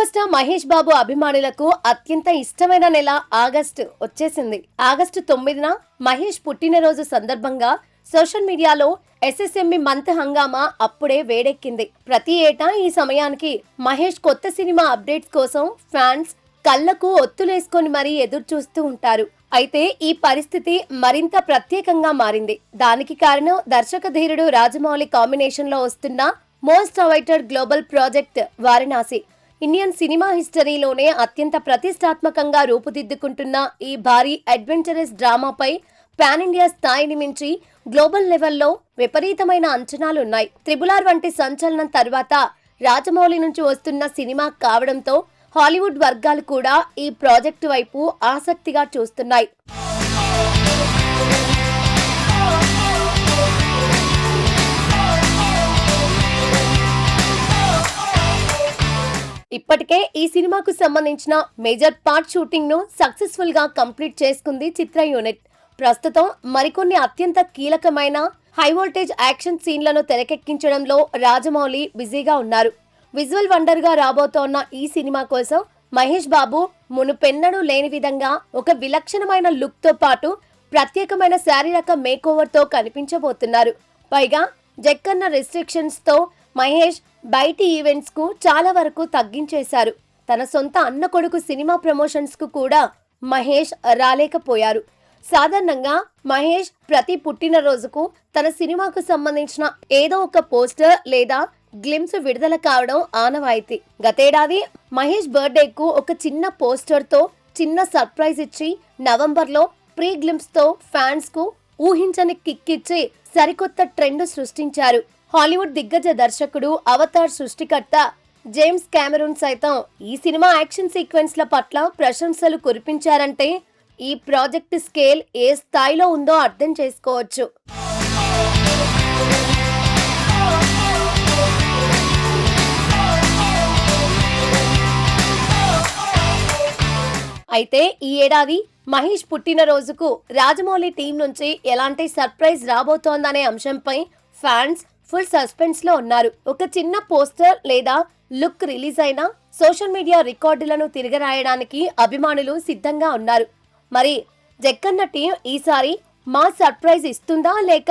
Super star Mahesh Babu అభిమానులకు అత్యంత ఇష్టమైన నెల ఆగస్టు వచ్చేసింది. ఆగస్టు 9న మహేష్ పుట్టినరోజు సందర్భంగా సోషల్ మీడియాలో ఎస్ఎస్ఎంబి మంత్ హంగామా అప్పుడే వేడెక్కింది. ప్రతి ఏటా ఈ సమయానికి మహేష్ కొత్త సినిమా అప్డేట్స్ కోసం ఫ్యాన్స్ కళ్లకు ఒత్తులేసుకొని మరీ ఎదురు చూస్తూ ఉంటారు. అయితే ఈ పరిస్థితి మరింత ప్రత్యేకంగా మారింది. దానికి కారణం దర్శక ధీరుడు రాజమౌళి కాంబినేషన్ లో వస్తున్న most awaited global project Varanasi. Indian cinema హిస్టరీలోనే అత్యంత ప్రతిష్టాత్మకంగా రూపుదిద్దుకుంటున్న ఈ భారీ అడ్వెంచరస్ డ్రామాపై పాన్ ఇండియా స్థాయిని మించి గ్లోబల్ లెవెల్లో విపరీతమైన అంచనాలున్నాయి. RRR వంటి సంచలనం తర్వాత రాజమౌళి నుంచి వస్తున్న సినిమా కావడంతో హాలీవుడ్ వర్గాలు కూడా ఈ ప్రాజెక్టు వైపు ఆసక్తిగా చూస్తున్నాయి. ఇప్పటికే ఈ సినిమాకు సంబంధించిన మేజర్ పార్ట్ షూటింగ్ ను సక్సెస్ఫుల్ గా కంప్లీట్ చేసుకుంది చిత్ర యూనిట్. ప్రస్తుతం మరికొన్ని అత్యంత కీలకమైన హై వోల్టేజ్ యాక్షన్ సీన్లను తెరకెక్కించడంలో రాజమౌళి బిజీగా ఉన్నారు. విజువల్ వండర్ గా రాబోతోన్న ఈ సినిమా కోసం మహేష్ బాబు మునుపెన్నడూ లేని విధంగా ఒక విలక్షణమైన లుక్ తో పాటు ప్రత్యేకమైన శారీరక మేకోవర్ తో కనిపించబోతున్నారు. పైగా జక్కన్న రెస్ట్రిక్షన్స్ తో మహేష్ బయటి ఈవెంట్స్ కు చాలా వరకు తగ్గించేశారు. తన సొంత అన్న కొడుకు సినిమా ప్రమోషన్స్ కు కూడా మహేష్ రాలేకపోయారు. సాధారణంగా మహేష్ ప్రతి పుట్టినరోజుకు తన సినిమాకు సంబంధించిన ఏదో ఒక పోస్టర్ లేదా గ్లిమ్స్ విడుదల కావడం ఆనవాయితీ. గతేడాది మహేష్ బర్త్డేకు ఒక చిన్న పోస్టర్ తో చిన్న సర్ప్రైజ్ ఇచ్చి నవంబర్లో ప్రీ గ్లిమ్స్ తో ఫ్యాన్స్ కు ఊహించని కిక్కిచ్చి సరికొత్త ట్రెండ్ సృష్టించారు. హాలీవుడ్ దిగ్గజ దర్శకుడు అవతార్ సృష్టికర్త జేమ్స్ కెమెరూన్ సైతం ఈ సినిమా యాక్షన్ సీక్వెన్స్ల పట్ల ప్రశంసలు కురిపించారంటే ఈ ప్రాజెక్ట్ స్కేల్ ఏ స్థాయిలో ఉందో అర్థం చేసుకోవచ్చు. అయితే ఈ ఏడాది మహేష్ పుట్టినరోజుకు రాజమౌళి టీం నుంచి ఎలాంటి సర్ప్రైజ్ రాబోతోందనే అంశంపై ఫ్యాన్స్ ఫుల్ సస్పెన్స్ లో ఉన్నారు. ఒక చిన్న పోస్టర్ లేదా లుక్ రిలీజ్ అయినా సోషల్ మీడియా రికార్డులను తిరగరాయడానికి అభిమానులు సిద్ధంగా ఉన్నారు. మరి జక్కన్న టీం ఈసారి మా సర్ప్రైజ్ ఇస్తుందా లేక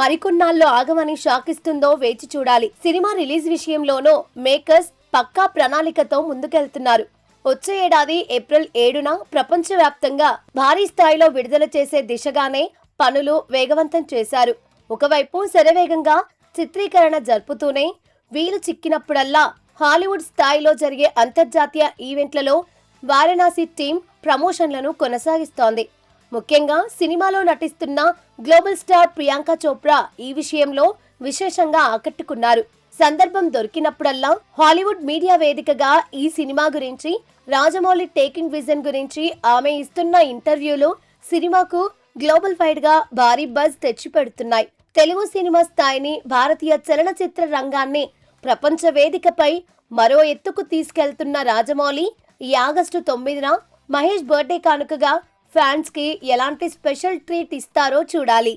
మరికొన్నాళ్ళు ఆగమని షాక్ ఇస్తుందో వేచి చూడాలి. సినిమా రిలీజ్ విషయంలోనూ మేకర్స్ పక్కా ప్రణాళికతో ముందుకెళ్తున్నారు. వచ్చే ఏడాది ఏప్రిల్ 7న ప్రపంచవ్యాప్తంగా భారీ స్థాయిలో విడుదల చేసే దిశగానే పనులు వేగవంతం చేశారు. ఒకవైపు శరవేగంగా చిత్రీకరణ జరుపుతూనే వీలు చిక్కినప్పుడల్లా హాలీవుడ్ స్థాయిలో జరిగే అంతర్జాతీయ ఈవెంట్లలో వారణాసి టీం ప్రమోషన్లను కొనసాగిస్తోంది. ముఖ్యంగా సినిమాలో నటిస్తున్న గ్లోబల్ స్టార్ ప్రియాంక చోప్రా ఈ విషయంలో విశేషంగా ఆకట్టుకున్నారు. సందర్భం దొరికినప్పుడల్లా హాలీవుడ్ మీడియా వేదికగా ఈ సినిమా గురించి, రాజమౌళి టేకింగ్ విజన్ గురించి ఆమె ఇస్తున్న ఇంటర్వ్యూలు సినిమాకు గ్లోబల్ వైడ్ గా భారీ బజ్ తెచ్చిపెడుతున్నాయి. తెలుగు సినిమా స్థాయిని, భారతీయ చలనచిత్ర రంగాన్ని ప్రపంచ వేదికపై మరో ఎత్తుకు తీసుకెళ్తున్న రాజమౌళి ఈ ఆగస్టు 9న మహేష్ బర్త్డే కానుకగా ఫ్యాన్స్ కి ఎలాంటి స్పెషల్ ట్రీట్ ఇస్తారో చూడాలి.